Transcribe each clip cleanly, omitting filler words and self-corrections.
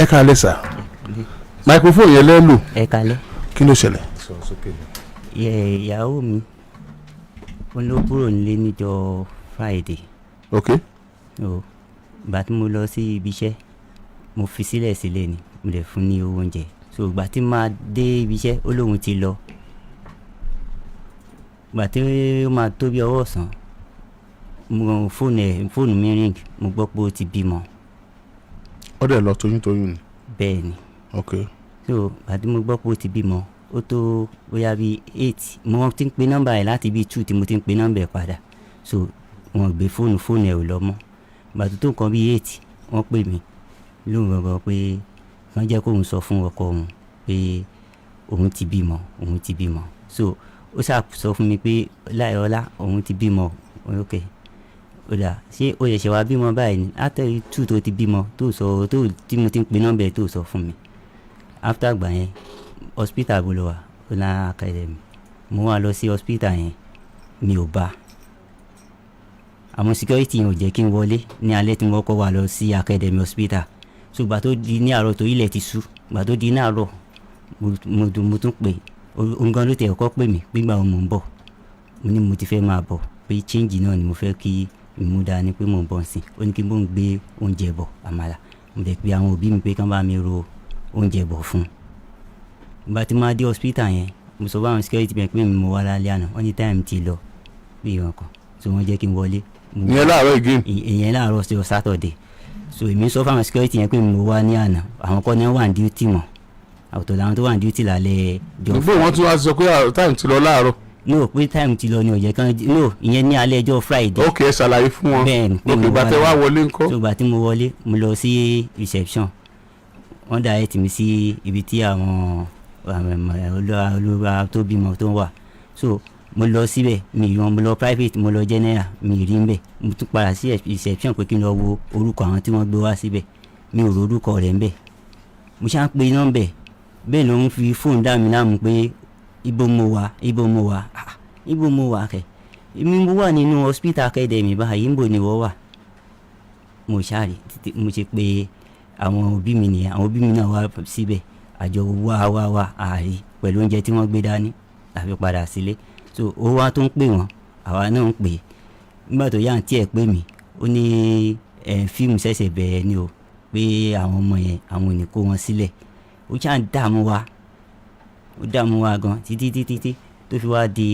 ẹ káalẹ́ sà. Microphone yẹn lẹ́nu. Ẹ káalẹ́. Kí ló ṣẹlẹ̀? Ìyàwó mi ó ló kúrò nílé níjọ́ Friday. Okay. Ìgbà tí mo lọ sí ibi iṣẹ́ mo fi sílẹ̀ ni mo lè fún ní owó oúnjẹ. So ìgbà tí máa dé ibi iṣẹ́ ó lóun ti lọ. Ìgbà tí ó máa tó bí ọwọ́ ọ̀sán fóònù mi ring mo gbọ́ pé ó ti bímọ. Ó dẹ̀ lọ toyún ni. Bẹ́ẹ̀ ni. Okay. So ìgbà tí mo gbọ́ pé ó ti bímọ ó tó bóyá bí 8 mo ti ń pe nọ́mbà ẹ̀ láti bí 2 tí mo ti ń pe nọ́mbà ẹ̀ padà. So wọ́n gbé fóònù ẹ̀ ò lọ mọ́. Ìgbà tó nǹkan bí 8 wọ́n pè mí lóhùn gangan pé kàn jẹ́ kóun sọ fún ọkọ òun pé òun ti bímọ. So ó sọ fún mi pé láìọlá òun ti bímọ. Okay. Ó dà ṣé ó ṣẹ̀ṣẹ̀ wá bímọ báyìí ni after 2 tó ti bímọ tó tí mo ti ń pe nọ́mbà ẹ̀ tó sọ fún mi. After àgbà yẹn hospital bó lọ wà Ọlá academy mo wá lọ sí hospital yẹn mi ò bá àwọn security yẹn ò jẹ́ kí n wọlé ní alẹ́ tí mo kọ́ wá lọ sí academy hospital. So ìgbà tó di ní àárọ̀ tó ilẹ̀ ti ṣú ìgbà tó di ní àárọ̀ mo tún pè òun gan ló tẹ̀ ọkọ́ pè mí gbígbà mo ń bọ̀ mo ní mo ti fẹ́ máa bọ̀ pé change náà ni mo fẹ́ kí ìmúdá ni pé mo ń bọ̀ sí ó ní kí n bó ń gbé oúnjẹ bọ̀ àmàlà mo dẹ̀ pé àwọn òbí mi pé kán bá mi ro oúnjẹ bọ̀ fún. Ìgbà tí máa dé hospital yẹn mo sọ fún àwọn security pé mi mo wá lálẹ́ àná wọ́n ní time ti lọ bí ìwọ̀n kan so wọ́n jẹ́ kí n wọlé. ìyẹn láàárọ̀ again. ìyẹn láàárọ̀ sí Saturday. So èmi sọ fún àwọn security yẹn pé mo wá ní àná àwọn kan ní wà ní duty mọ́ àwòtọ́ làwọn tó wà ní duty lálẹ́ jọ. nígbà wọn tún wá sọ pé time ti lọ láàárọ̀. no pé time ti lọ ni ọ̀jẹ̀ kan no ìyẹn ní alẹ́ ọjọ́ Friday. ok ẹ ṣàlàyé fún wọn. bẹ́ẹ̀ni pé mo wá wá wọlé ńkọ́. so ìgbà tí mo wọlé mo lọ sí reception wọ́n direct mi sí ibi tí àwọn olúwa tó bímọ tó wà. So mo lọ síbẹ̀ mo lọ private mo lọ general mi rí nbẹ̀ mo tún padà sí reception pé kí n lọ wo orúkọ àwọn tí wọ́n gbé wá síbẹ̀ mi ò ro orúkọ rẹ̀ nbẹ̀. mo ṣáà ń pe nọ́mbẹ̀ bẹ́ẹ̀ ló ń fi fóònù dá mi láàmú pé ibo mo wà kẹ̀ èmi mo wà nínú hospital academy báyìí níbo ni wọ́n wà. mo ṣáà rí títí mo ṣe pé àwọn òbí mi nìyẹn àwọn òbí mi náà wá síbẹ̀ àjọ wá àárí pẹ̀lú oúnjẹ tí wọ́n gbé dání àfi padà sílé. So ó wá tó ń pè wọ́n àwa náà ń pè é nígbà tó yá àǹtí ẹ̀ pè mí ó ní fíìmù ṣẹ̀ṣẹ̀ bẹ̀rẹ̀ ni o pé àwọn ọmọ yẹn àwọn ò ní kó wọn sílẹ̀ ó ṣáà ń dààmú wa gan títí tó fi wá di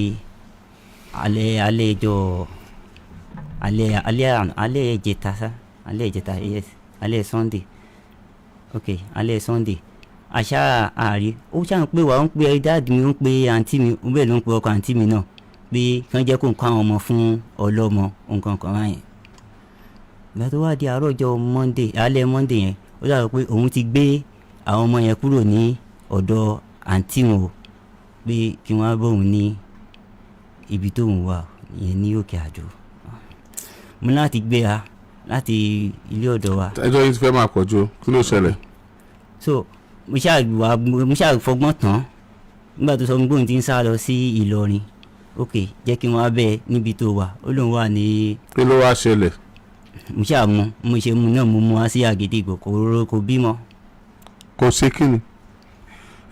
alẹ́ ìjẹta yes alẹ́ Sunday ok alẹ́ Sunday àṣà àárí ó ṣáà ń pè wá ó ń pe dáàdì mi ó ń pe àǹtí mi ó bẹ́ẹ̀ ló ń pe ọkọ àǹtí mi náà pé kán jẹ́ kó ń kọ́ àwọn ọmọ fún ọlọ́mọ nǹkan kan báyẹn. ìgbà tó wá di àárọ̀ ọjọ́ Monday alẹ́ Monday yẹn ó dàbí pé òun ti gbé àwọn ọmọ yẹn kúrò ní ọ̀dọ̀ àǹtí wọn o pé kí wọ́n á bóun ní ibi tóun wà ìyẹn ní Òkè Àjò. mo láti gbé a láti ilé ọ̀dọ̀ wa. ẹjọ́ yìí ti fẹ́ máa pọ̀ jù kí ló ṣẹlẹ̀. So mo ṣáà fọgbọ́n tán nígbà tó sọ mi gbóhùn tí ń sá lọ sí Ìlọrin ok jẹ́ kí wọ́n á bẹ́ẹ̀ níbi tó wà ó lóun wà ní. kí ló wá ṣẹlẹ̀. mo ṣáà mo ṣe mu náà mo mú wá sí Àgídìgbò kò bímọ. kò ṣe kí ni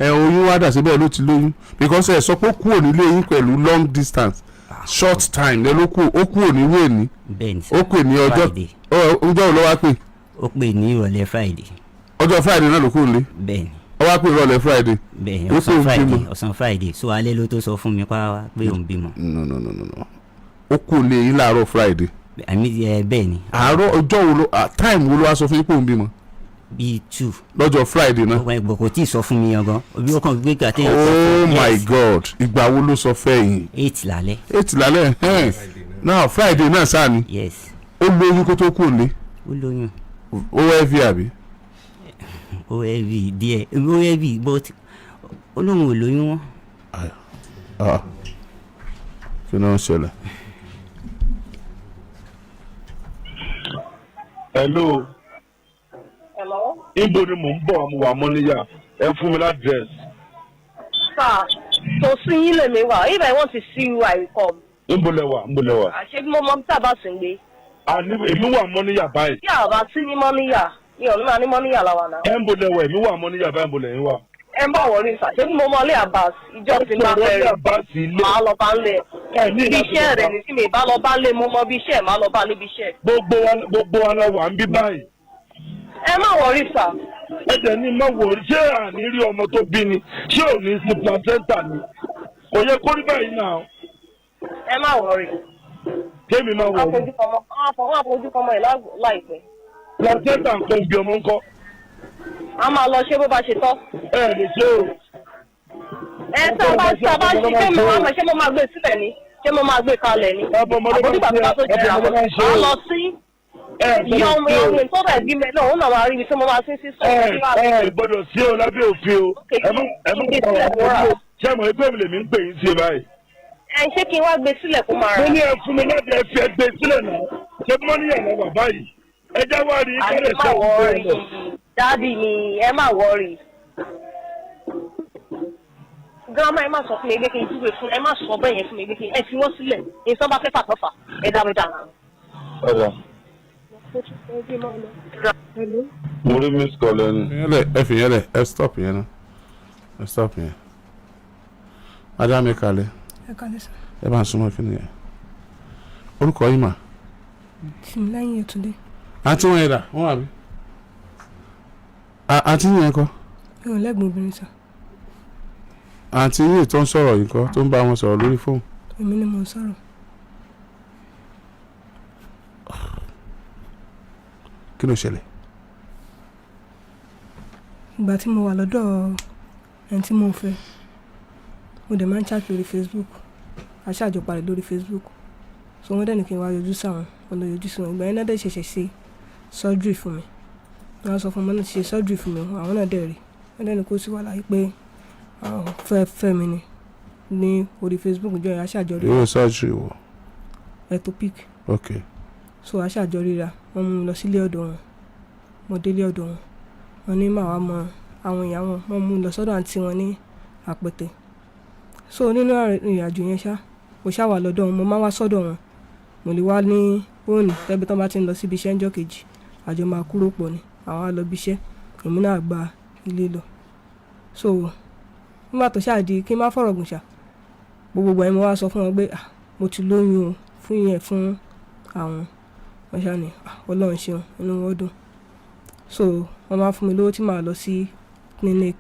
oyún wá dà síbẹ̀ ló ti lóyún because ẹ sọ pé ó kúrò nílé yín pẹ̀lú long distance short time lẹ ló ó kúrò ní wéèní ó pè ní ọjọ́ wo ló wá pè. ó pè ní ìrọ̀lẹ́ Friday. ọjọ́ Friday náà ló kúrò nílé. bẹ́ẹ̀ni. ó wá pè ìrọ̀lẹ́ Friday. bẹ́ẹ̀ni ọ̀sán Friday so alẹ́ ló tó sọ fún mi pa pé òun bímọ. no ó kúrò nílé yín láàárọ̀ Friday. bẹ́ẹ̀ni. àárọ̀ ọjọ́ wo ló time wo ló wá sọ fún yín pé òun bímọ. bíi 2. lọ́jọ́ Friday náà. ọmọ ìgbọ̀ kò tí ì sọ fún mi yangan obi ó kàn gbé gàtẹ́ yẹn. oh my God ìgbà wo ló sọ fẹ́ yín. 8 lálẹ́. 8 lálẹ́ náà Friday náà sáà ni. yes. ó lóyún kó tó kú òǹlé. ó lóyún. ó heavy àbí. ó heavy díẹ̀ ó heavy but ó lóun ò lóyún wọn. kí ló ń ṣẹlẹ̀. hello. Ibo ni mò ń bọ̀ mo wà Mọ́níyà ẹ fún mi ládírẹ́sì. Sir, tó sí yín lèmi wà. If I want to see you, I will come. Ibo lẹ wà. Àṣé bí mo mọ tí a bá sì ń gbé. Èmi wà Mọ́níyà báyìí. Tí a bá sí ní Mọ́níyà, mi ò ní máa ní mọ́níyà láwa náà. ẹ ń bolẹ̀ wẹ̀ mi wà mọ́níyà bá ń bolẹ̀ yín wà. ẹ ń bá wọlé sà ṣé mo mọ ilé Abbas ìjọ ti máa bẹ̀rẹ̀ máa lọ bá ń lẹ̀ ibi iṣẹ́ rẹ̀ ní sí mi bá lọ bá ń lé mo mọ bí iṣẹ́ máa lọ bá níbi iṣẹ́. gbogbo wa la wà ń bí báyìí. ẹ má wọrí sà. ẹ jẹ́ ní má wọrí ṣé àní rí ọmọ tó bí ni ṣé ò ní sí placenta ni kò yẹ kó rí báyìí náà. ẹ má wọrí. kémi má wọrí. wọ́n àfojúkọmọ ẹ̀ láìpẹ́. placenta nǹkan bí ọmọ ńkọ́. a máa lọ ṣé bó bá ṣe tọ́. ẹ lè ṣe o. ẹ sábà ṣe pé mo máa ṣe mo máa gbé sílẹ̀ ni ṣé mo máa gbé kalẹ̀ ni. àbójútó àti pàtó jẹ́ àwọn máa lọ sí ìyá ọmọ ìyá tó bẹ̀ bí mẹ́lẹ̀ òun náà máa rí ibi tí mo máa sí sí sọ́ọ̀. gbọ́dọ̀ sí o lábẹ́ òfin o ṣé mo ẹgbẹ́ mi lèmi ń pè yín sí báyìí. ẹ ṣé kí n wá gbé sílẹ̀ kó máa rà. mo ní ẹ fún mi láti ẹ fi ẹgbẹ́ sílẹ̀ náà ṣé mọ́níyà náà wà báyìí ẹ já wá rí kẹ́lẹ́ ṣe òun tó lọ. dáàdì mi ẹ má wọrí. gírámà ẹ má sọ fún mi ẹgbẹ́ kí n júwe fún ẹ má sọ bẹ́ẹ̀ yẹn fún mi ẹgbẹ́ kí ẹ fi wọ́n sílẹ̀ ìsọ́ bá fẹ́ fàtọ́fà ẹ dá mi dá. mo rí miss call ẹni. ẹ fi yẹn lẹ ẹ stop yẹn náà ẹ stop yẹn madam ẹ kalẹ̀ ẹ bá ń súnmọ́ kí ni yẹn orúkọ yìí mà. Tìmílẹ́yìn Ètúndé. àǹtí wọn yẹn dà wọn wà bí. àǹtí yẹn kọ́. mi ò lẹ́gbọ̀n obìnrin sà. àǹtí yìí tó ń sọ̀rọ̀ yìí kọ́ tó ń bá wọn sọ̀rọ̀ lórí fóònù. èmi ni mò ń sọ̀rọ̀. kí ló ṣẹlẹ̀. ìgbà tí mo wà lọ́dọ̀ ẹni tí mo ń fẹ́ mo dẹ̀ máa ń chat lórí Facebook aṣáájọ parí lórí Facebook so wọ́n dẹ̀ ní kí n wá yọjú sáwọn wọn lọ yọjú sí wọn ìgbà yẹn náà dẹ̀ ṣẹ̀ṣẹ̀ ṣe surgery fún mi wọ́n sọ fún ọmọ náà ṣe surgery fún mi àwọn náà dẹ̀ rí wọ́n dẹ̀ ní kó sí wàhálà yìí pé àwọn fẹ́ mi ni ní orí Facebook jọ yẹn aṣáájọ rí. yóò surgery wọ. ectopic. ok. so aṣáájọ ríra wọ́n mú mi lọ sílé ọ̀dọ̀ wọn mo délé ọ̀dọ̀ wọn wọ́n ní màá wá mọ àwọn ìyá wọn wọ́n mú mi lọ sọ́dọ̀ àǹtí wọn ní àpẹtẹ so nínú ìrìn àjò yẹn ṣá mo ṣá wà lọ́dọ̀ wọn mo máa wá sọ́dọ̀ wọn mo lè wá ní òní tẹ́bí tán bá ti ń lọ síbi iṣẹ́ ńjọ́ kejì àjọ máa kúrò pọ̀ ni àwọn á lọ bí iṣẹ́ èmi náà gba ilé lọ so nígbà tó ṣáà di kí n má fọ̀rọ̀ gùn ṣá gbogbo ẹ̀ mo wá sọ fún wọn pé mo ti lóyún o fún yẹn fún àwọn wọ́n ṣáà ní Ọlọ́run ṣeun inú wọn dùn so wọ́n máa fún mi lówó tí màá lọ sí clinic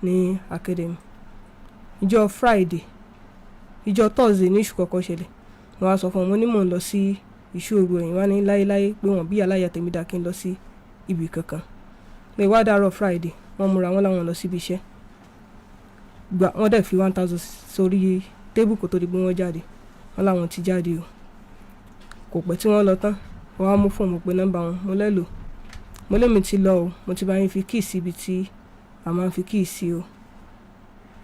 ní academy ìjọ Friday ìjọ Thursday ní ìṣù kọ́kọ́ ṣẹlẹ̀ wọ́n wá sọ fún wọn mo ní mò ń lọ sí ìṣòro ẹ̀yìn wá ní láéláé pé wọ́n bí aláya tèmi dà kí n lọ sí ibì kankan pé wá dàárọ̀ Friday wọ́n múra wọn láwọn lọ síbi iṣẹ́ gbà wọ́n dẹ̀ fi 1000 sórí tébù kó tó di pé wọ́n jáde wọ́n láwọn ti jáde o kò pẹ́ tí wọ́n lọ tán wọ́n á mú fóònù pé nọ́mbà wọn mo lẹ́lò mo lémi ti lọ o mo ti bá yín fi kíì sí ibi tí a máa ń fi kíì sí o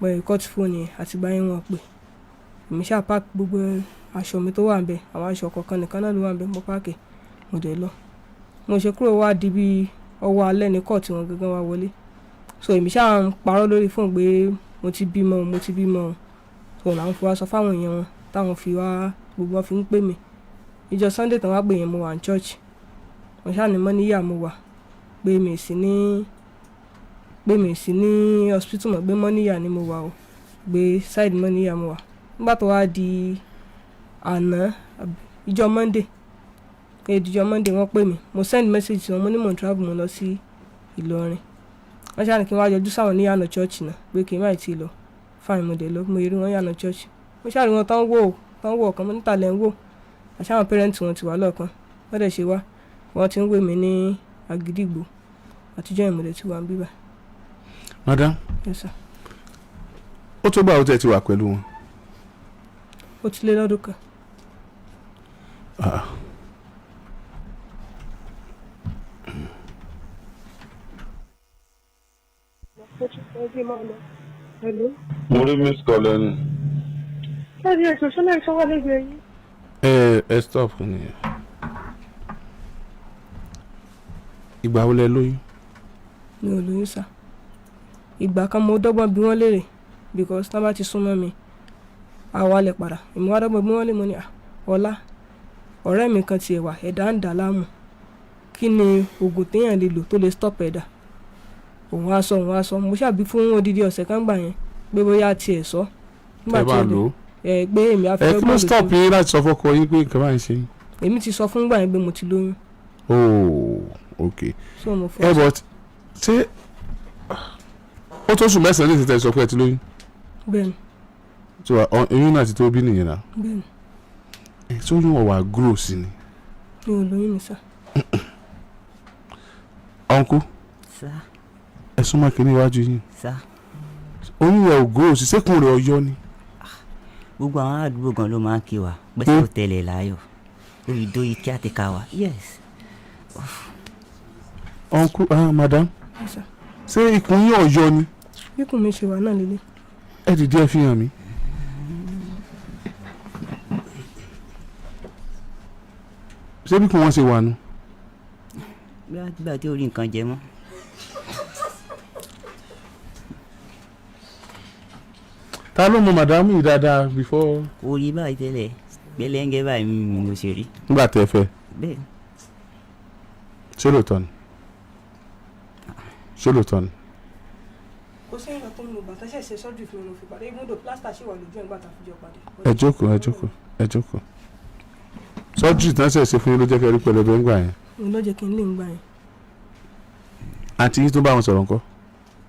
pé kọ́ọ̀tù fóònù yẹn àti bá yín wọn pè èmi ṣáà páàkì gbogbo aṣọ mi tó wà ń bẹ àwọn aṣọ kọ̀ọ̀kan nìkan náà ló wà ń bẹ mo páàkì mo dẹ̀ lọ mo ṣe kúrò wá di bí ọwọ́ alẹ́ ní kọ́ọ̀tù wọn gangan wá wọlé so èmi ṣáà ń parọ́ lórí fóònù pé mo ti bímọ so làwọn fi wá sọ fáwọn èèyàn wọn táwọn fi wá gbogbo wọn fi ń pè mí ìjọ Sunday tán wá pè yẹn mo wà ní church mo ṣáà ní mọ́níyà mo wà pé mi sí ní hospital mọ̀ pé mọ́níyà ni mo wà o gbé side mọ́níyà mo wà nígbà tó wá di àná ìjọ Monday wọ́n pè mí mo send message sí wọn mo ní mò ń travel mo lọ sí Ìlọrin wọ́n ṣáà ní kí n wá yọjú sáwọn ní yànà church náà pé kí n má ti lọ fáìn mo dé lọ mo rí wọn yànà church mo ṣáà rí wọn tán wò ọ̀kan mo níta lẹ́ ń wò àṣà àwọn parents wọn ti wà lọ́ọ̀kan wọ́n dẹ̀ ṣe wá wọ́n ti ń wé mi ní Àgídìgbò àtijọ́ ìmọ̀lẹ̀ tí wà ń bíbà. madam. yes sir. ó tó gbà ó tẹ̀ ti wà pẹ̀lú wọn. ó ti lé lọ́dún kan. mo rí miss call ẹni. Ṣé ẹ̀sùn sílẹ̀ ìṣọwọ́ lẹ́gbẹ̀ẹ́ yìí? ẹ stop ni ìgbà wo lẹ lóyún. mi ò lóyún sá ìgbà kan mo dọ́gbọ́n bí wọ́n léèrè because tá bá ti súnmọ́ mi àwa lè padà èmi wá dọ́gbọ́n bí wọ́n lè mọ́ ni ọ̀la ọ̀rẹ́ mi kan tiẹ̀ wà ẹ̀dá ń dà láàmú kí ni oògùn téèyàn lè lò tó lè stop ẹ̀dà òun á sọ mo ṣàbí fún odidi ọ̀sẹ̀ kan gbà yẹn pé bóyá tiẹ̀ sọ nígbà tí ẹ pé èmi á fẹ́ kí ló stop yín láti sọ fọ́kọ yín pé nǹkan báyìí ṣe yín. èmi ti sọ fún gbà yẹn pé mo ti lóyún. Ok so mo fọ́ but ṣé ó tó sùn mẹ́sàn-án ní ìsìtẹ́ sọ pé ẹ ti lóyún. bẹ́ẹ̀ni. so oyún náà ti tó bí nìyẹn náà. bẹ́ẹ̀ni. sóyún ọ̀wà grow sí ni. mi ò lóyún mi sá. uncle sá ẹ súnmọ́ kínní iwájú yín. sá oyún rẹ̀ ò grow sí sẹ́kùn rẹ̀ ọyọ́ ni. gbogbo àwọn àdúgbò gan ló máa ń kí wa pẹ́sẹ́ ò tẹ̀lé láyọ̀ olùdó yìí kí á ti ká wa yes. uncle madam ṣé ikùn yín ọ̀yọ́ ni. ikùn mi ṣe wà náà lélẹ̀. ẹ dìde ẹ fi hàn mí. ṣé bí kò wọ́n ṣe wà nù. bí wàá gbà tí orí nǹkan jẹ mọ́. ta ló mọ màdámù yìí dáadáa before. orí báyìí tẹ́lẹ̀ gbẹlẹ́ngẹ́ báyìí mi ò ṣe rí. nígbà tẹ́ fẹ́. bẹ́ẹ̀. ṣé lóòótọ́ ni. ṣé lóòótọ́ ni. kò sí ìrìn tó ń lo bàtà ṣẹ̀ṣẹ̀ sọ́jú fún mi ló fi pàdé ibùdó plásítà ṣì wà lójú ẹ̀ gbàtà fìjọ pàdé. ẹ jókòó sọ́jú ìtàn ṣẹ̀ṣẹ̀ fún yín ló jẹ́ kẹ́ rí pẹ̀lẹ́bẹ ńgbà yẹn. òun ló jẹ́ kí n lè ń gbà yẹn. àǹtí yín tó bá wọn sọ̀rọ̀ ńkọ́.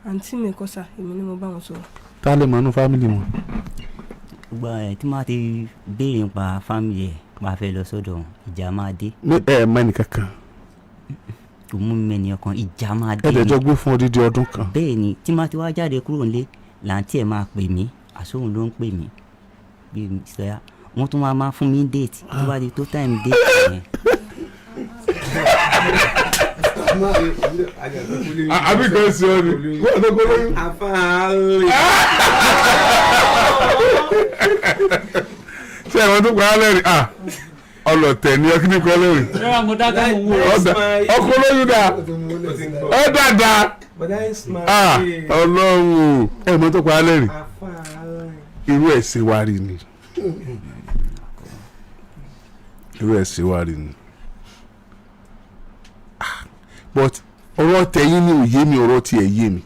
àǹtí mi kọ́ sà èmi ni mo bá wọn sọ̀rọ̀. ta lè mọ̀ nínú fámìlì wọn. gbogbo ẹ̀ tí máa ti béèrè nípa fámìlì ẹ̀ máa fẹ́ lọ sọ́dọ̀ ìjà máa dé. ẹ mọ ẹnìkankan. kò mú mi mẹ́ni ọkàn ìjà máa dé. ẹ̀ẹ́dẹ̀jọ́ gbé fún odidi ọdún kan. bẹ́ẹ̀ ni tí máa ti wá jáde kúrò nílé làǹtí ẹ̀ máa pè mí àsóhun ló ń pè mí bí sọ́yà wọ́n tún máa fún mi déètì tó bá di tó táìmù déètì yẹn. àbí kan sí ọ ni wọ́n tó kọ́ lóyún. ṣé ẹ̀wọ̀n tó pa á lẹ́rìí ọlọ̀tẹ̀ ni ọkí ní kọ́ lẹ́rìí. ọkọ lóyún dà ọ dáadáa ọlọ́run ẹ̀wọ̀n tó pa á lẹ́rìí irú ẹ̀ ṣe wá rí ni but ọ̀rọ̀ tẹ̀yìn ni òye mi ọ̀rọ̀ tiẹ̀ yé mi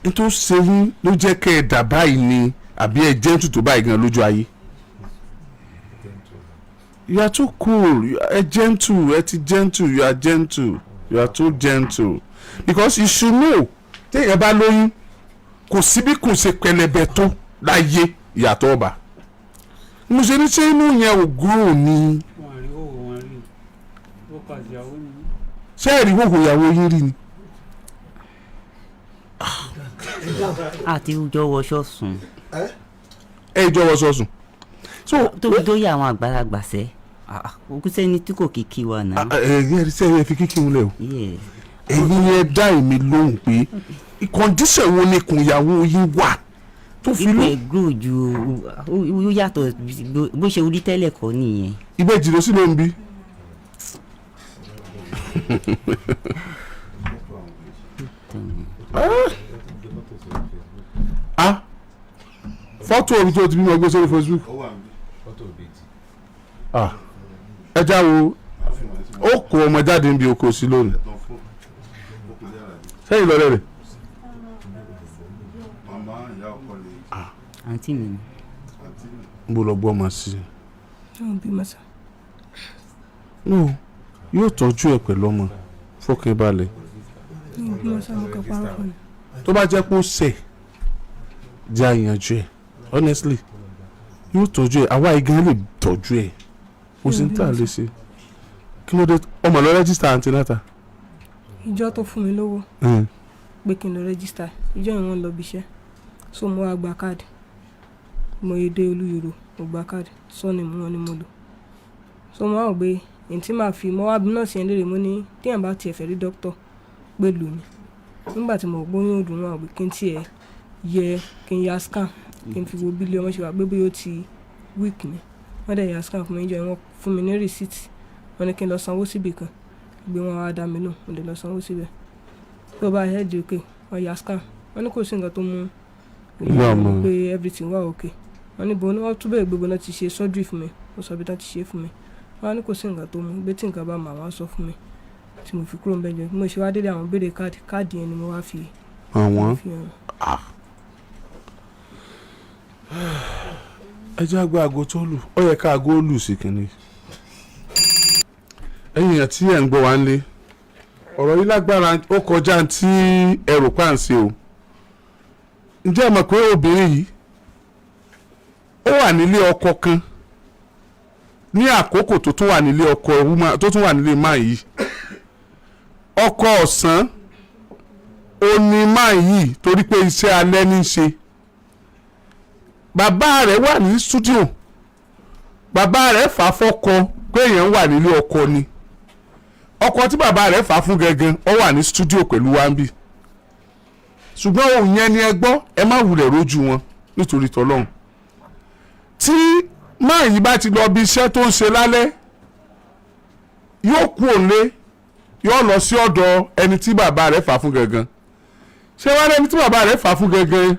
nítorí sẹ́yìn ló jẹ́ kẹ́ ẹ dà báyìí ni àbí ẹ gentle tó báyìí gan lójú ayé. You are too cool, you are gentle, you are gentle, you are too gentle because you should know téèyàn bá lóyún kò síbí kò ṣe pẹlẹbẹ tó láyé ìyàtọ̀ ọba mo ṣe ní ṣé inú yẹn ò grow ni ṣé ẹ̀rí wò ìyàwó yín rí ni. àti ìjọ wọṣọ sùn. ìjọ wọṣọ sùn. tóbi tó yẹ àwọn àgbàlagbà sẹ́ òkú sẹ́ni tí kò kíkí wa náà. ẹ̀rí sẹ́yìn ẹ fi kíkí wọn lẹ̀ o. ẹ̀yin yẹn dá èmi lóhùn pé kọ́ndíṣẹ̀ wo ni kùn ìyàwó yín wà tó fi lọ. ìgbẹ́ grow ju ó yàtọ̀ bó ṣe orí tẹ́lẹ̀ kọ́ nìyẹn. ìbejì ló sì ló ń bí. fọ́tò omi tó ti bímọ gbé sórí Facebook. ẹ já wo ó kó ọmọ jáde níbi oko sí lónìí sẹ́yìn lọ́rẹ́ rẹ̀. àǹtí mi. n bò lọ gbọ́ ọmọ sí i. yóò bí mọ́sá. no yóò tọ́jú ẹ pẹ̀lú ọmọ fọkàn balẹ̀. yóò bí mọ́sá mo kàn parọ́ fún mi. tó bá jẹ́ pé ó sẹ̀ jẹ́ àyànjú ẹ̀ honestly yóò tọ́jú ẹ̀ àwa igan lè tọ́jú ẹ̀ ó sì ń tà lè ṣe kí ló dé ọmọ lọ rẹ́gísítà antinata. ìjọ tó fún mi lówó pé kí n lọ rẹ́gísítà ìjọ yẹn wọ́n lọ bí iṣẹ́ so mo wá gba káàdì mo yé dé olúyòrò mo gba káàdì sọ́ọ̀nì mu wọn ni mo lò so mo wá wò pé èyí tí màá fi mo wá bí nọ́ọ̀sì yẹn léèrè mo ní téèyàn bá tiẹ̀ fẹ́ rí dókítà pé lù mí nígbà tí mo gbóyún òdùn wọn pé kí n tiẹ̀ yẹ kí n ya scan kí n fi wo bí ilé ọmọ ṣe wà pé bóyá ó ti weak ni wọ́n dẹ̀ ya scan fún mi jọ wọ́n fún mi ní receipt wọ́n ní kí n lọ sanwó síbì kan gbé wọn wá dá mi lò mo lè lọ sanwó síbẹ̀ tó bá head okay wọ́n ya scan wọ́n ní kò sí nǹkan tó mú ìlú pé everything wà okay wọ́n ní bọ́n wọ́n túbọ̀ gbogbo náà ti ṣe surgery fún mi wọ́n sọ bí wọ́n ti ṣe fún mi wọ́n ní kò sí nǹkan tó mú bí tí nǹkan bá mà wọ́n sọ fún mi tí mo fi kúrò ń bẹ́jọ́ mo ṣe wá délé àwọn béèrè káàdì yẹn ni mo wá fi àwọn ẹ jẹ́ àgbà àgọ́ tó lù ó yẹ ká àgọ́ lù sí kìnìún. ẹ̀yin èèyàn tí ẹ̀ ń gbọ́ wá ń lé ọ̀rọ̀ yìí lágbára ó kọjá tí ẹrù pàǹsì o ǹjẹ́ ẹ mọ̀ pé obìnrin yìí ó wà nílé ọkọ kan ní àkókò tó tún wà nílé ọkọ tó tún wà nílé máa yìí ọkọ ọ̀sán ó ní máa yìí torí pé iṣẹ́ alẹ́ ní í ṣe bàbá rẹ̀ wà ní stúdíò bàbá rẹ̀ fà á fọ́kọ pé èèyàn wà nílé ọkọ ni ọkọ tí bàbá rẹ̀ fà á fún gẹ́gẹ́ ó wà ní stúdíò pẹ̀lú wambi ṣùgbọ́n òun yẹn ni ẹ gbọ́ ẹ má wulẹ̀ rójú wọn nítorí tọ́lọ́hún tí máa yìí bá ti lọ bí iṣẹ́ tó ń ṣe lálẹ́ yóò kú òǹlé yóò lọ sí ọ̀dọ̀ ẹni tí bàbá rẹ̀ fà á fún gẹ́gẹ́ ṣé wá lẹ́ni tí bàbá rẹ̀ fà á fún gẹ́gẹ́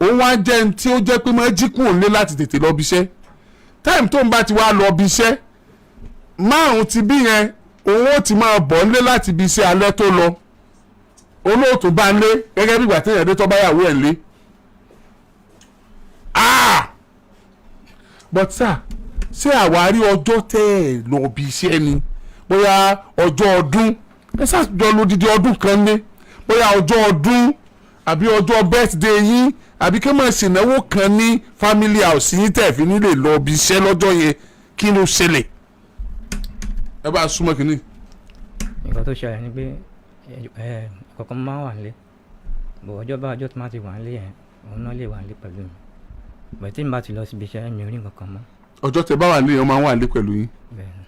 òun wá jẹ́ ẹni tí ó jẹ́ pé máa jí kú òǹlé láti tètè lọ bí iṣẹ́ táìmù tó ń bá ti wá lọ bí iṣẹ́ márùn ti bí yẹn òun ó ti máa bọ̀ nílé láti bí iṣẹ́ alẹ́ tó lọ olóòtú bá ń lé gẹ́gẹ́ bí ìgbà tí èèyàn dé tó bá yàwó ẹ̀ ń lé. but sir ṣé àwárí ọjọ́ tẹ́ ẹ̀ lọ bí iṣẹ́ ni bóyá ọjọ́ ọdún ẹ ṣàjọ lódìdí ọdún kan ní bóyá ọjọ́ ọdún àbí ọjọ́ birthday yín àbí kí wọ́n ṣènáwó kan ní family house yín tẹ̀ fi nílé lọ bí iṣẹ́ lọ́jọ́ yẹn kí ló ṣẹlẹ̀ ẹ bá a súnmọ́ kínní. nǹkan tó ṣẹlẹ̀ ni pé ọ̀kọ̀ọ̀kan máa ń wà nílé bò ọjọ́ bá ọjọ́ tó máa ti wà nílé yẹn òun náà lè wà nílé pẹ̀lú mi bẹ̀ẹ́ tí n bá ti lọ síbi iṣẹ́ mi ò rí nǹkan kan mọ́. ọjọ́ tẹ bá wà nílé yẹn máa ń wà nílé pẹ̀lú yín. bẹ́ẹ̀ni.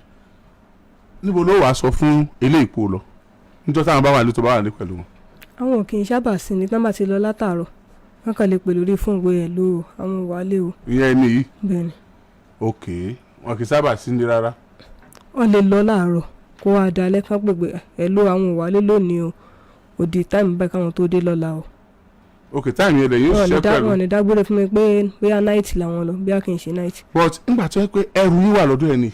níbo ló wàá sọ fún eléyìí kó lọ níjọ́ táwọn bá wà nílé tó bá wà nílé pẹ̀lú wọn. àwọn kì í sábà sí ní tán bá ti lọ látàárọ̀ wọn kàn lè pè lórí fún ìwé ẹ̀ ló àwọn wàálé o. ìyẹn ẹni yìí. bẹ́ẹ̀ni. ok wọn kì í sábà sí ní rárá. wọ́n lè lọ láàárọ̀ kó wá dalẹ́ kán gbègbè ẹ̀ ló àwọn wàálé lónìí o òdì táìmù báyìí káwọn tó dé lọ́la o. ok táìmù yẹn lè yóò ṣiṣẹ́ pẹ̀lú. wọ́n ní dágbére fún mi pé bóyá náìtì làwọn lọ bóyá kì í ṣe náìtì. but nígbà tó yẹ pé ẹrù yín wà lọ́dọ̀ ẹ̀ ni.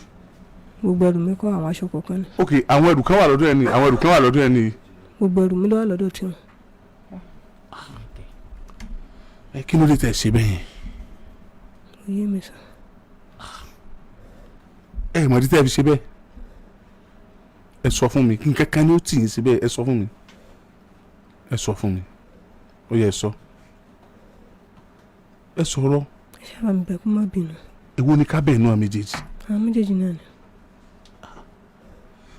gbogbo ẹrù mi kọ́ àwọn aṣọ kọ̀ọ̀kan ni. ok àwọn ẹrù kan wà lọ́dọ̀ ẹ̀ ni àwọn ẹrù kan wà lọ́dọ̀ ẹ̀ ni. gbogbo ẹrù mi ló wà lọ́dọ̀ tiwọn. ẹ kí ló dé tẹ̀ ṣe bẹ́ẹ̀ yẹn. oyè mi sọ. ẹ mọ̀ dídẹ́ fi ṣe bẹ́ẹ̀ ẹ sọ fún mi kí n kankan ní ó tì yín síbẹ̀ ẹ sọ fún mi ẹ sọ fún mi ó yẹ ẹ sọ ẹ sọ̀rọ̀. ẹ ṣáà mi bẹ̀ kó má bínú. èwo ni ká bẹ́ẹ̀ náà méjèèjì. àwọn méjèèjì náà ni.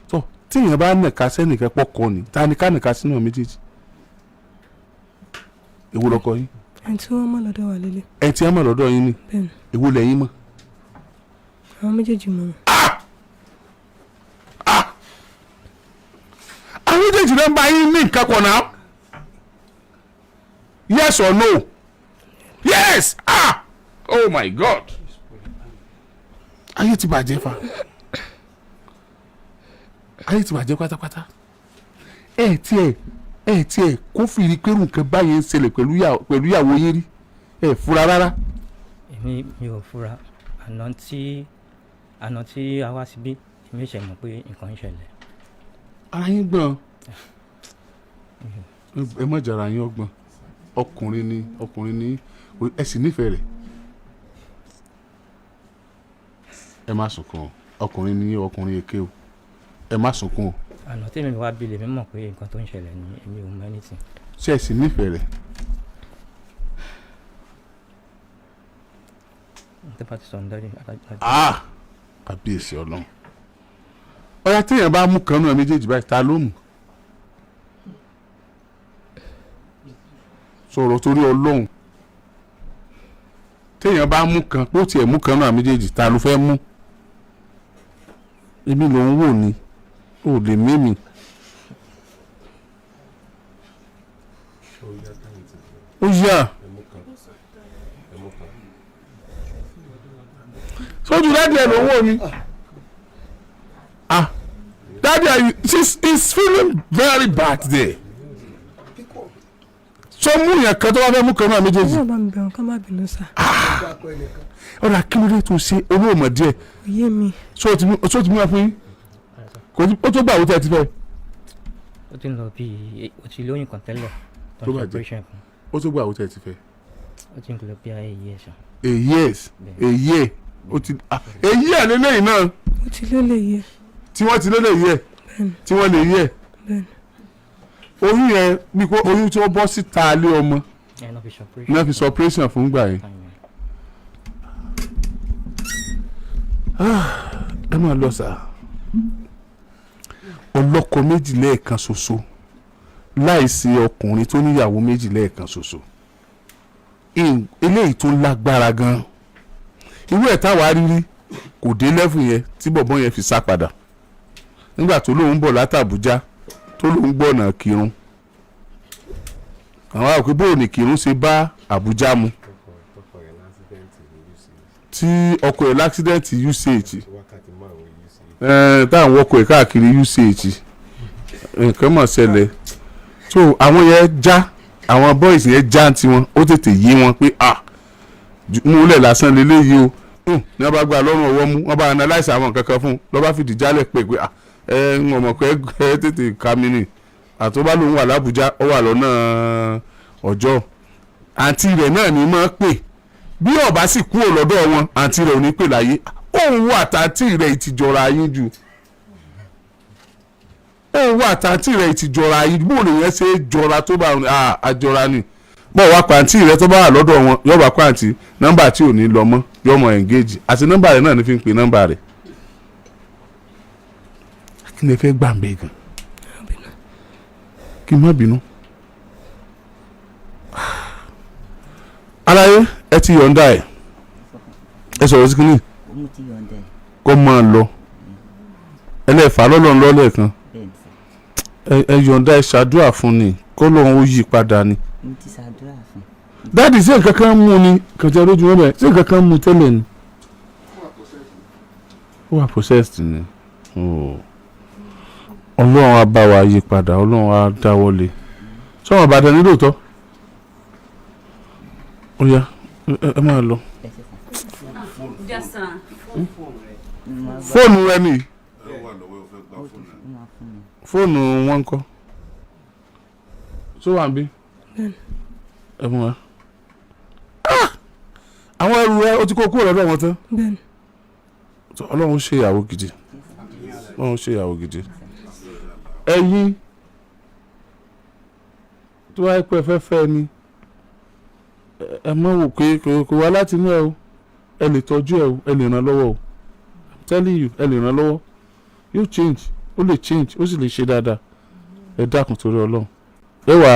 tó tíyẹn bá nàka sẹ́nìkẹ́ pọ̀ kọ́ ni ta ni ká nàka sínú méjèèjì èwo lọkọ yín. ẹ̀ tí wọ́n mọ̀ lọ́dọ̀ wà lélẹ̀. ẹ̀ tí wọ́n mọ̀ lọ́dọ̀ yín ni. bẹ́ẹ̀ni. èwo lẹ́yìn mọ̀. àwọn méjèèjì mọ̀. àwọn méjèèjì náà ń bá yín ní nǹkan kan náà. yes or no. yes oh my god. ayé ti bàjẹ́ fa ayé ti bàjẹ́ pátápátá. ẹ tiẹ̀ kó fìrí pẹ̀lú nǹkan báyìí ń ṣẹlẹ̀ pẹ̀lú ìyàwó yín rí ẹ fura rárá. èmi mi ò fura àná tí a wá síbí èmi ṣe mọ̀ pé nǹkan ń ṣẹlẹ̀. ara yín gbọ́n ẹ má jàrá yín ọgbọ́n ọkùnrin ní ẹ sì nífẹ̀ẹ́ rẹ̀ ẹ má sunkún ọkùnrin ní ọkùnrin èké o ẹ má sunkún o. àná tí mi wá bilẹ̀ mi mọ̀ pé nǹkan tó ń ṣẹlẹ̀ ni èmi ò mọ anything. ṣé ẹ sì nífẹ̀ẹ́ rẹ̀. tó bá ti sọ ǹdọ́rí. kábíyèsí ọlọ́run ọ̀yà téèyàn bá mú kan náà méjèèjì báyìí ta ló mú. sọ̀rọ̀ torí ọlọ́run téèyàn bá mú kan pé ó tiẹ̀ mú kan náà méjèèjì ta ló fẹ́ mú. èmi ló ń wò ní ò lè mímì. ó yá sójú dáàdì ẹ̀ ló ń wò ní. Daddy, he's feeling very bad there. so mú yẹn kan tó bá fẹ́ mú kan náà méjèèjì. ẹ bá mi bẹ̀rù ká má bínú sá. ọ̀rọ̀ akíndé tó ṣe olóòmọ̀ díẹ̀. òye mi. so ti mú wa fún yín ó tó gbà wó tẹ́ ti fẹ́. ó ti ń lọ bí o ti lóyún kan tẹ́lẹ̀ tó bá jẹ́ ó tó gbà wó tẹ́ ti fẹ́. ó ti ń lọ bí ayé yẹ ṣá. èyí ó ti èyí ẹ̀ lélẹ́yìn náà. ó ti lélẹ́yìí. tí wọ́n ti lélẹ́yìí ẹ̀ tí wọ́n lè yí ẹ̀. oyún yẹn bí kò oyún tí wọ́n bọ́ síta alẹ́ ọmọ náà fi sọ operation fún gbà yẹn. ẹ máa lọ sá ọlọ́kọ méjì lẹ́ẹ̀kan ṣoṣo láìsí ọkùnrin tó níyàwó méjì lẹ́ẹ̀kan ṣoṣo eléyìí tó lágbára gan irú ẹ̀ táwa rírí kò dé lẹ́fù yẹn tí bọ̀bọ́n yẹn fi sá padà nígbà tó lóun bọ̀ látàbújá tó lóun gbọ́nà Kírun àwọn àpò bóò ní Kírun ṣe bá Àbújá mu tí ọkọ̀ ẹ̀ láksidẹ̀ntì UCH táwọn ọkọ̀ ẹ̀ káàkiri UCH nǹkan mọ̀ ṣẹlẹ̀ so àwọn yẹn já àwọn boys yẹn já tiwọn ó tètè yé wọn pé múlẹ̀ lásán lélẹ́yìí o ní wọ́n bá gba lọ́rùn ọwọ́ mú wọ́n bá analyse àwọn kankan fún un lọ́ bá fìdí jálẹ̀ pé ń ọmọ pé ẹ tètè ka mi nì àtọ́bá lòun wà l'Ábùjá ó wà lọ́nà Ọ̀jọ́ àǹtí rẹ̀ náà ní máa pè bí ọba sì kúrò lọ́dọ̀ wọn àǹtí rẹ̀ ò ní pè láyé òun wà tàǹtí rẹ̀ ìtìjọra yín jù òun wà tàǹtí rẹ̀ ìtìjọra yín bó lè yẹn ṣe jọra tó bá àjọra ni bọ́ọ̀ wá pàǹtí rẹ̀ tó bá wà lọ́dọ̀ wọn yọ̀ọ́ bá pàǹtí nọ́mbà tí ò ní lọ mọ́ yọ̀ọ́ mọ̀ engage àti nọ́mbà rẹ̀ náà ní fi ń pe nọ́mbà rẹ̀ kí ni ẹ fẹ́ gbà ń bẹ́ẹ̀ gan kí n má bínú. aláyé ẹ ti yọ̀ǹda ẹ̀ ẹ sọ̀rọ̀ sí kínní kó máa lọ ẹlẹ́fà lọ́lọ́ lọ́lẹ́ẹ̀kan ẹ yọ̀ǹda ẹ ṣàdúrà fún ni kó lóun ó yí padà ni. dáàdì sí nǹkan kan mú ni kàtà lójú wọn bẹ́ẹ̀ sí nǹkan kan mú tẹ́lẹ̀ ni ó wà processed ni ọlọ́run á bá wa yí padà ọlọ́run á dáwọ́lé sọ́wọ́n Ìbàdàn ní lóòótọ́ ó yá ẹ máa lọ. fóònù rẹ ni fóònù wọn ń kọ́ tó wà ń bí ẹ mú wa àwọn ẹrù rẹ o ti kó kúrò lọ́dọ̀ wọn tán ọlọ́run ṣe ìyàwó gidi ọlọ́run ṣe ìyàwó gidi ẹ̀yin tó wáyé pé fẹ́fẹ́ ni ẹ mọ̀ wò pé kò wá láti inú ẹ o ẹ lè tọ́jú ẹ o ẹ lè ràn lọ́wọ́ o I'm telling you ẹ lè ràn lọ́wọ́ yóò change ó lè change ó sì lè ṣe dáadáa ẹ dákun torí ọlọ́run ẹ wà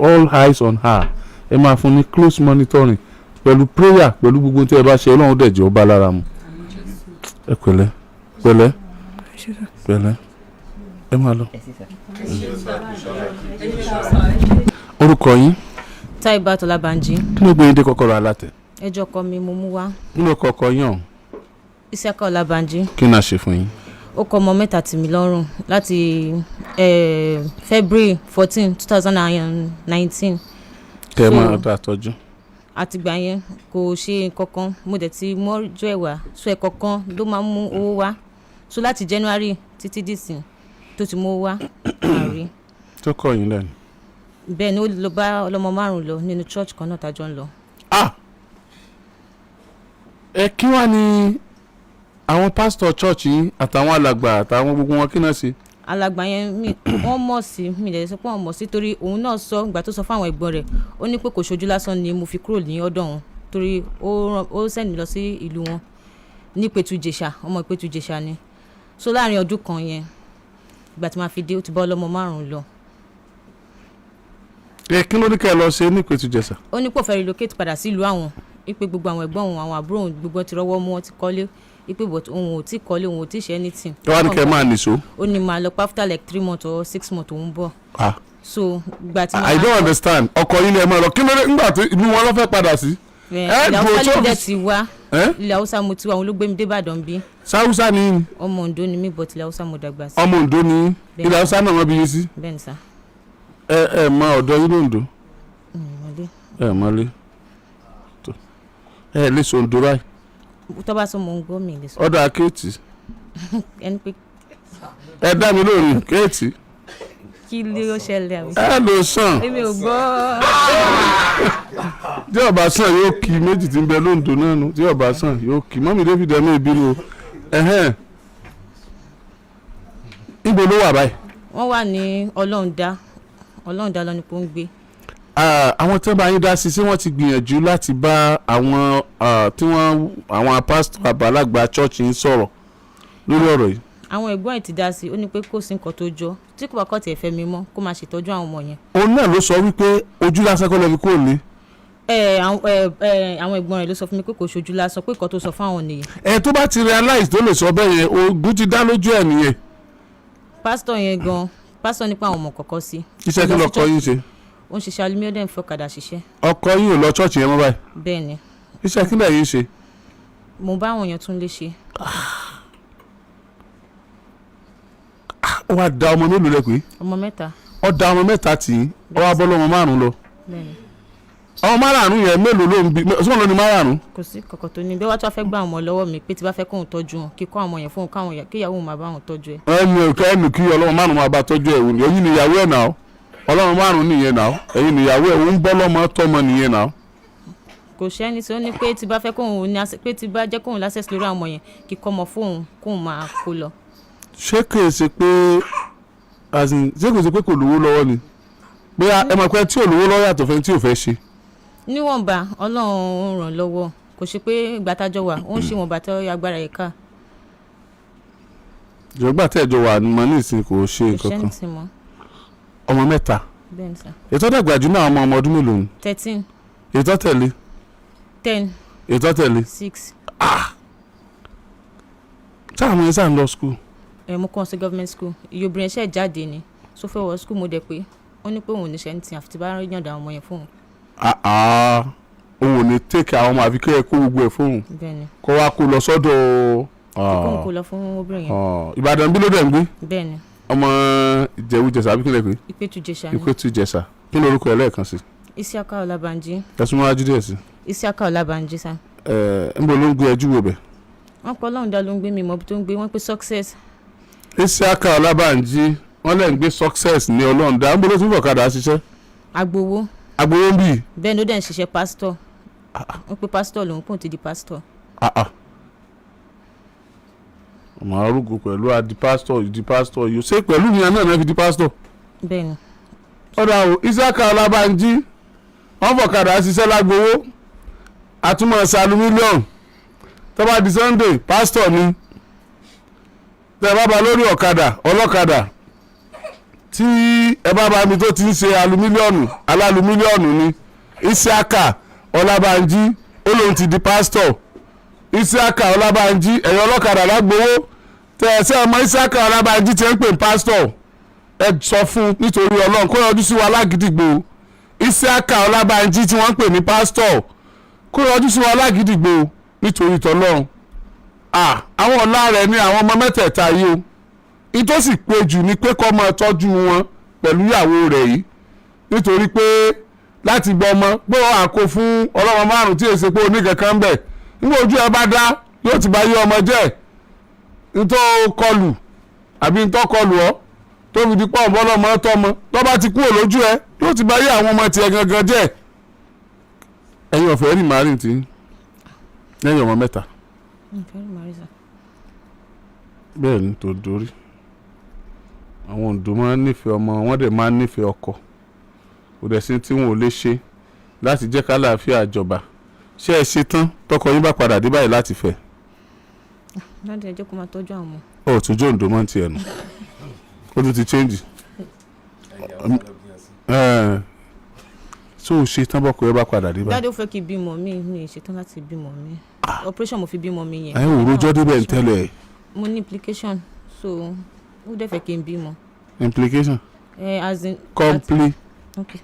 all eyes on her ẹ máa fún ní close monitoring pẹ̀lú prayer pẹ̀lú gbogbo tí ẹ bá ṣe ọlọ́run dẹ̀ jẹ́ ó bá lára mu ẹ pẹ̀lẹ́ pẹ̀lẹ́ pẹ̀lẹ́ ẹ máa lọ. orúkọ yín. Táíbà Tọ́lábánjí. kí ló gbé yín dé Kọ́kọ́rọ́ Alátẹ. ẹjọ́ kọ mi mo mú wá. kí ló kọ́kọ́ yàn. Ìṣẹ́ká Ọlábánjí. kí ni a ṣe fún yín. ó kọ ọmọ mẹ́ta tì mí lọ́rùn láti February 14 2019. kẹ́ ẹ máa dá tọ́jú. àtìgbà yẹn kò ṣe kankan mo dẹ̀ ti mọ́jọ́ ẹ̀ wá so ẹ̀kọ́ kan ló máa ń mú owó wá so láti January títí dìsìn tó ti mú owó wá àárí. tó kọ yín lẹ́nu. bẹ́ẹ̀ ni ó lọ bá ọlọ́mọ 5 lọ nínú church kan náà tájọ́ ń lọ. ẹ kí wàá ní àwọn pásítọ̀ church yìí àtàwọn alàgbà àtàwọn gbogbo wọn kí náà ṣe. alàgbà yẹn wọ́n mọ̀ sí mi lè sọ pé wọ́n mọ̀ sí torí òun náà sọ ìgbà tó sọ fún àwọn ẹ̀gbọ́n rẹ̀ ó ní pé kò ṣojú lásán ni mo fi kúrò ní ọ̀dọ̀ wọn torí ó send mi lọ sí ìlú wọn ní Ìpẹ̀tù Ìjẹ̀ṣà ọmọ Ìpẹ̀tù Ìjẹ̀ṣà ni so láàrin ọdún kan yẹn ìgbà tí màá fi dé ó ti bá ọlọ́mọ 5 lọ. kí ló ní kẹ́ ẹ lọ ṣe ní Ìpẹ̀tù Ìjẹ̀ṣà. ó ní pò fẹ́ relocate padà sí ìlú àwọn ipe gbogbo àwọn ẹ̀gbọ́n òun àwọn àbúrò òun gbogbo ti rọ́wọ́ mú wọn ti kọ́lé ipe but òun ò tí kọ́lé òun ò tí ṣe anything. ẹ wá ní kẹ́ ẹ máa nìṣó. ó ní máa lọ after like 3 months or 6 months òun bọ̀. so gbà tí I don't understand ọkọ yín ni ẹ máa lọ kí ló dé nígbà tí ìlú wọn lọ fẹ́ padà sí. ilẹ̀ haúsá ló dẹ̀ ti wá ilẹ̀ haúsá mo ti wá àwọn ló gbé mi dé Ìbàdàn bí. sáwúsá ni. ọmọ Oǹdó ni mí but ilẹ̀ haúsá mo dàgbà sí. ọmọ Oǹdó ni ilẹ̀ haúsá náà wọ́n bí yín sí. bẹ́ẹ̀ni sá. ẹ mọ ọ̀dọ́ yín lóńdó. mọ́lé lè so ǹdó báyìí. tó bá sọ mò ń gbọ́ mi lè sọ. ọ̀dà kéètì. ẹni pé. ẹ dá mi lórí kéètì. kí ló ṣẹlẹ̀ àwọn. ẹ lò sàn. èmi ò gbọ́. tí ọba sàn yóò kí méjì tí ń bẹ lóńdó náà nù tí ọba sàn yóò kí mọ́mí David ẹ̀mí ìbínú níbo ló wà báyìí. wọ́n wà ní ọlọ́run dá lọ́ni pé ó ń gbé. àwọn tí wọ́n bá yín dá sí wọ́n ti gbìyànjú láti bá àwọn pásítọ̀ àgbàlagbà chọ́ọ̀chì ń sọ̀rọ̀ lórí ọ̀rọ̀ yìí. àwọn ẹ̀gbọ́n ẹ̀ ti dá sí ó ní pé kò sí nǹkan tó jọ tí kò bá kọ́ tiẹ̀ fẹ́ mi mọ́ kó máa ṣètọ́jú àwọn ọmọ yẹn. òun náà ló sọ wípé ojú lásán kọ́ lẹ́bi kò ní. àwọn ẹ̀gbọ́n rẹ̀ ló sọ fún mi pé kò ṣojú lásán pé nǹkan tó sọ fáwọn nìyẹn. tó bá ti realize tó lè sọ bẹ́ẹ̀ yẹn ogun ti dá lójú ẹ̀ nìyẹn. pásítọ̀ yẹn gan pásítọ̀ nípa àwọn ọmọ kọ̀ọ̀kan sí. iṣẹ́ kí lọkọ yín ṣe. ó ń ṣiṣẹ́ alumíọ́ dẹ̀ ń fi ọ̀kadà ṣiṣẹ́. ọkọ yín ò lọ ṣọ́ọ̀ṣì yẹn mọ́ báyìí. bẹ́ẹ̀ ni. iṣẹ́ kí lẹ̀yin ṣe. mo bá àwọn èèyàn tún lè ṣe. ó wá da ọmọ mélòó lẹ pé. ọmọ 3. ó da ọmọ 3 tì í ó wá bọ́ lọ́mọ 5 lọ. bẹ́ẹ̀ni. ọmọ 5 yẹn mélòó ló ń bí sọ́wọ́n ló ní 5. kò sí kọ̀kọ̀ tó ní bí wọ́n tún fẹ́ gbà ọmọ lọ́wọ́ mi pé tí bá fẹ́ kóhun tọ́jú wọn kí kọ́ àwọn yẹn fóun káwọn kíyàwó máa bá wọn tọ́jú ẹ. ẹnu kí ọlọ́run 5 máa bá tọ́jú ẹ̀ wò ni ẹ̀yin níyàwó ẹ̀ náà ọlọ́run 5 nìyẹn náà ẹ̀yin níyàwó ẹ̀ ń bọ́ lọ́mọ tọ́mọ nìyẹn náà. kò sẹ́ni tí ó ní pé tí bá fẹ́ kóhun ní pé tí bá jẹ́ kóhun lásẹ̀sì lórí àwọn yẹn kí kọ́ ọmọ fóun kóhun máa kó lọ. ṣé kò ṣe pé kò lówó lọ́wọ́ ni bóyá ẹ mọ̀ pé tí ò lówó lọ́wọ́ yàtọ̀ fẹ́ tí ò fẹ́ ṣe. níwọ̀nba ọlọ́run ń ràn lọ́wọ́ kò ṣe pé ìgbà tájọ wà ó ń ṣe wọn bàtà agbára yìí ká. ìjọba tẹ̀jọ wà mọ́ ní ìsìn kò ṣe nǹkan kan. ọmọ 3. bẹ́ẹ̀ ni sà. ètò dàgbà jù náà ọmọ ọdún mélòó ni. 13. ètò tẹ̀lé. 10. ètò tẹ̀lé. 6. táwọn yẹn sáà ń lọ school. mo kàn sí government school ìyóbìnrin ẹ̀ṣẹ̀ jáde ni so fẹ́ wọ school mo dẹ̀ pé ó ní pé òun ò ní ṣe ní ti àfi tí bá yànda àwọn ọmọ yẹn fóun. òun ò ní take àwọn ọmọ àfi kẹ́ ẹ kó gbogbo ẹ̀ fóun. bẹ́ẹ̀ni. kó wá kó lọ sọ́dọ̀. kóun kó lọ fún obìnrin yẹn. Ìbàdàn bí ló dẹ̀ ń gbé. bẹ́ẹ̀ni. ọmọ Ìjẹ̀bú-Jẹ̀ṣà àbí kílẹ̀ pé. Ìpẹ́tù-Jẹ̀ṣà ni. Ìpẹ́tù-Jẹ̀ṣà kí ló orúkọ ẹ̀ lẹ́ẹ̀kan sí. Isiaka Ọlábànjí. ẹ̀sùn mọ́ra jíde sí. Isiaka Ọlábànjí sá. ń bọ̀ ló ń gbé ẹjú wo bẹ̀. wọ́n pọ̀ lọ́hùn dá ló ń gbé mi mọ́ bí tó ń gbé wọ́n pé success. Isiaka Ọlábànjí wọ́n lẹ́ ń gbé success ní ọlọ́ọ̀dá ń bọ̀ ló tún fọ̀ kadà ṣiṣẹ́. Agbowó ń bì. bẹ́ẹ̀ ló dẹ̀ ń ṣiṣẹ́ pásítọ̀ wọ́n pe pásítọ̀ lòun kò ti di pásítọ̀. ọmọ arúgbó pẹ̀lú ìdí pásítọ̀ yìí ṣé pẹ̀lú ìyẹn náà fi di pásítọ̀. bẹ́ẹ̀ni. ọ̀dà o Isiaka Ọlábànjí wọ́n fọ̀kadà ṣiṣẹ́ lágbowó àtúmọ̀ ṣàlù mílíọ̀nù tó bá di Sunday pásítọ̀ ni tẹ́ bá ba lórí ọlọ́kadà tí ẹ bá ba mi tó ti ń ṣe alálùmílíọ̀nù ni Isiaka Ọlábànjí ó lóun ti di pásítọ̀. Isiaka Ọlábànjí ẹ̀yọ́ ọlọ́kadà lágbowó tẹ́ ẹ sẹ́ ọmọ Isiaka Ọlábànjí ti ń pè pásítọ̀ ẹ sọ fún nítorí Ọlọ́run kó yọjú sí wa lágídígbò Isiaka Ọlábànjí tí wọ́n ń pè ní pásítọ̀ kó yọjú sí wa lágídígbò nítorí tọ́lọ́run. àwọn ọ̀la rẹ̀ ní àwọn ọmọ 3 yìí o ìtòsí pé jù ni pé kọ́ máa tọ́jú wọn pẹ̀lú ìyàwó rẹ̀ yìí nítorí pé láti gbọ́ ọmọ gbọ́ àkó fún ọlọ́mọ 5 tí èsì pé oníkankan bẹ̀ nígbà ojú ẹ bá dá yóò ti bá yé ọmọ jẹ́ ntọ́ kọlù àbí ntọ́ kọlù ọ́ tó fi di pọ́ ọ̀bọ́lọ́mọ tọ́mọ tó bá ti kúrò lójú ẹ yóò ti bá yé àwọn ọmọ tiẹ̀ gangan jẹ́ ẹ̀yin ọ̀fẹ́ rí màálì tí lẹ́yìn ọmọ 3. bẹ́ẹ̀ ni tó dorí àwọn Oǹdó máa ń nífẹ̀ẹ́ ọmọ wọn dẹ̀ máa ń nífẹ̀ẹ́ ọkọ kò dẹ̀ sí tí wọn ò lè ṣe láti jẹ́ kálàáfíà jọba ṣé ẹ ṣe tán tọkọ yín bá padà dé báyìí láti fẹ́. láti ẹjọ́ kó máa tọ́jú àwọn ọmọ. ó tún jẹ́ Oǹdó mọ́ tiẹ̀ nù ó tún ti change. ṣé o ṣe tán bọ́kọ yẹn bá padà dé báyìí. dáadé ó fẹ́ kí bímọ mi ṣe tán láti bímọ mi operation mo fi bímọ mi yẹn. ẹ ò rojọ́ débẹ̀ ń tẹ́lẹ̀. mo ní implication so ó dẹ̀ fẹ́ kí n bímọ. implication. as in. okay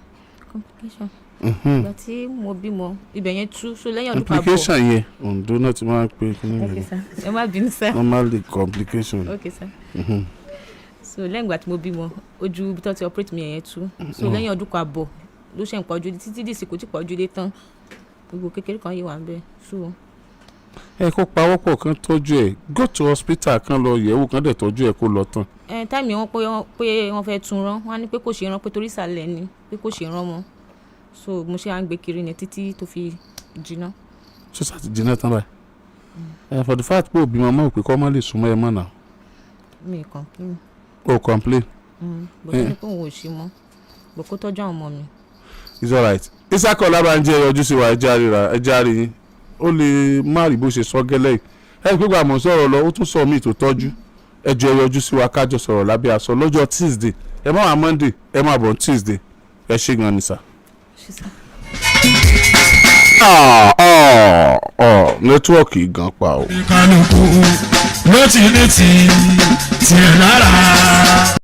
complication. ìgbà tí mo bímọ ibẹ̀ yẹn tú so lẹ́yìn ọdún kan bọ̀. implication yẹn Oǹdó náà ti máa ń pè kí ni. ok sir ẹ má bínú sir. normally complication. ok sir. so lẹ́yìn ìgbà tí mo bímọ ojú ibi tó ti operate mi yẹn tú so lẹ́yìn ọdún kan bọ̀ ló ṣe ń pọ̀jù títí dìsí kò tí pọ̀jù dé tán gbogbo kékeré kan yìí wà ń bẹ so. ẹ kó pawọ́pọ̀ kan tọ́jú ẹ̀ go to hospital kan lọ yẹ̀wò kan dẹ̀ tọ́jú ẹ̀ kó lọ tán. táìmì wọn pé wọ́n fẹ́ tún rán wọn á ní pé kò ṣe rán pé torí ìsàlẹ̀ ni pé kò ṣe rán mọ́ so mo ṣe à ń gbé kiri ní títí tó fi jiná. ṣé sá ti jiná tán báyìí for the fact pé òbí màmá ò pé kọ́ má lè súnmọ́ ẹ mọ́ náà. mi ì complain. o complain. bọ́dọ̀ ní pé òun ò ṣe mọ́ bọ́ kó tọ́jú àwọn ọmọ mi. it's alright Isaka Ọlábánjí yọjú sí wa ẹja rí yín ó lè má rí bó ṣe sọ gẹ́lẹ́ yìí ẹ pé gbà mọ̀ sọ̀rọ̀ lọ ó tún sọ mí tó tọ́jú ẹjọ́ yọjú sí wa kájọ sọ̀rọ̀ lábẹ́ aṣọ lọ́jọ́ Tuesday ẹ má wá Monday ẹ má bọ̀ Tuesday ẹ ṣé gan ni sà. nẹ́tíwọ́ọ̀kì gan pa o. kálukú ló ti ní tiẹ̀ lára.